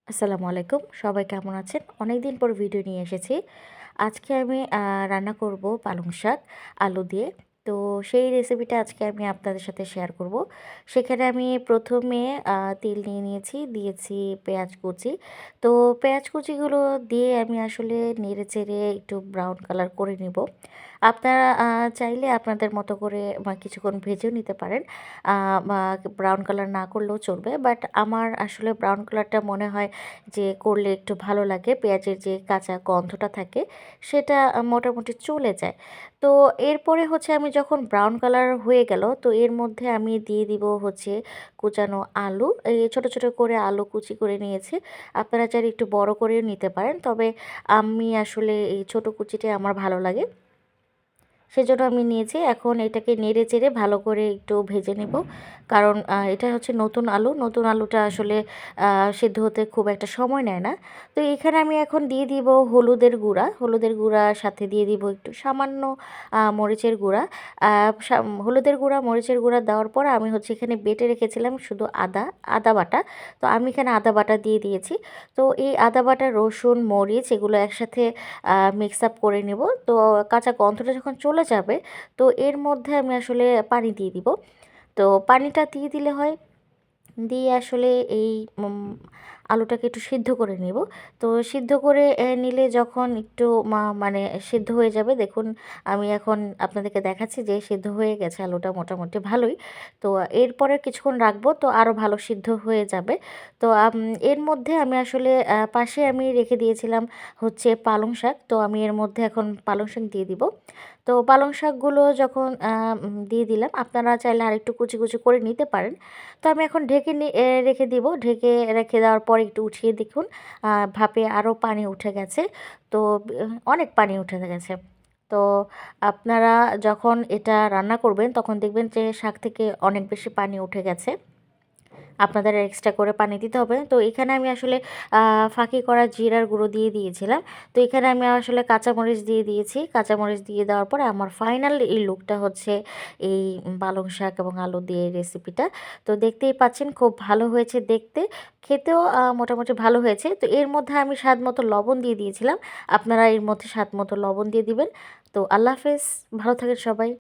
আসসালামু আলাইকুম। সবাই কেমন আছেন? অনেকদিন পর ভিডিও নিয়ে এসেছি। আজকে আমি রান্না করব পালং শাক আলু দিয়ে। তো সেই রেসিপিটা আজকে আমি আপনাদের সাথে শেয়ার করব। সেখানে আমি ১ম এ তেল নিয়ে নিয়েছি, দিয়েছি পেঁয়াজ কুচি। তো পেঁয়াজ কুচিগুলো দিয়ে আমি আসলে নেড়ে-চেড়ে একটু ব্রাউন কালার করে নিব। আপনারা চাইলে আপনাদের মতো করে কিছুক্ষণ ভেজেও নিতে পারেন। আ বা ব্রাউন কালার না করলেও চলবে। বাট আমার আসলে ব্রাউন কালারটা মনে হয় যে করলে একটু ভালো লাগে। পেঁয়াজের যে কাঁচা গন্ধটা থাকে সেটা মোটামুটি চলে যায়। তো এরপরে হচ্ছে আমি যখন ব্রাউন কালার হয়ে গেল তো এর মধ্যে আমি দিয়ে দিব হচ্ছে কুচানো আলু। এই ছোট, ছোট করে আলু কুচি করে নিয়েছি। আপনারা চাইলে একটু বড় করেও নিতে পারেন। তবে আমি আসলে এই ছোট কুচিটাই আমার ভালো লাগে। সেজন্য আমি নিয়েছি। এখন এটাকে নেড়ে-চেড়ে ভালো করে একটু ভেজে নেব। কারণ এটা হচ্ছে নতুন আলু। নতুন আলুটা আসলে আ সিদ্ধ হতে খুব একটা সময় নেয় না। তো এখানে আমি এখন দিয়ে দিব হলুদের গুঁড়া। হলুদের গুঁড়া সাথে দিয়ে দিব একটু সামান্য মরিচের গুঁড়া। আ সা হলুদের গুঁড়া, মরিচের গুঁড়া দেওয়ার পর আমি হচ্ছে এখানে বেটে রেখেছিলাম শুধু আদা বাটা। তো আমি এখানে আদা বাটা দিয়ে দিয়েছি। তো এই আদা বাটা, রসুন, মরিচ এগুলো একসাথে মিক্স আপ করে নেব। তো কাঁচা গন্ধটা যখন চলে যাবে তো এর মধ্যে আমি আসলে পানি দিয়ে দিব। তো পানিটা দিয়ে দিলে হয় দিয়ে আসলে এই উম আলুটাকে একটু সিদ্ধ করে নেব। তো সিদ্ধ করে নিলে যখন একটু মানে সিদ্ধ হয়ে যাবে দেখুন আমি এখন আপনাদেরকে দেখাচ্ছি যে সিদ্ধ হয়ে গেছে আলুটা মোটামুটি ভালোই। তো এরপরে কিছুক্ষণ রাখবো তো আরও ভালো সিদ্ধ হয়ে যাবে। তো এর মধ্যে আমি আসলে পাশে আমি রেখে দিয়েছিলাম হচ্ছে পালং শাক। তো আমি এর মধ্যে এখন পালং শাক দিয়ে দিব। তো পালং শাকগুলো যখন দিয়ে দিলাম আপনারা চাইলে আরেকটু কুচি, কুচি করে নিতে পারেন। তো আমি এখন ঢেকে রেখে দিব। ঢেকে রেখে দেওয়ার পর একটু উঠিয়ে দেখুন ভাপে আরও পানি উঠে গেছে। তো অনেক পানি উঠে গেছে। তো আপনারা যখন এটা রান্না করবেন তখন দেখবেন যে শাক থেকে অনেক বেশি পানি উঠে গেছে। আপনাদের এক্সট্রা করে পানি দিতে হবে। তো এখানে আমি আসলে ফাঁকি করা জিরার গুঁড়ো দিয়ে দিয়েছিলাম। তো এখানে আমি আসলে কাঁচামরিচ দিয়ে দিয়েছি। কাঁচামরিচ দিয়ে দেওয়ার পরে আমার ফাইনাল এই লুকটা হচ্ছে এই পালং শাক এবং আলু দিয়ে রেসিপিটা। তো দেখতেই পাচ্ছেন খুব ভালো হয়েছে দেখতে। খেতেও মোটামুটি ভালো হয়েছে। তো এর মধ্যে আমি স্বাদমতো লবণ দিয়ে দিয়েছিলাম। আপনারা এর মধ্যে স্বাদমতো লবণ দিয়ে দিবেন। তো আল্লাহ হাফেজ। ভালো থাকেন সবাই।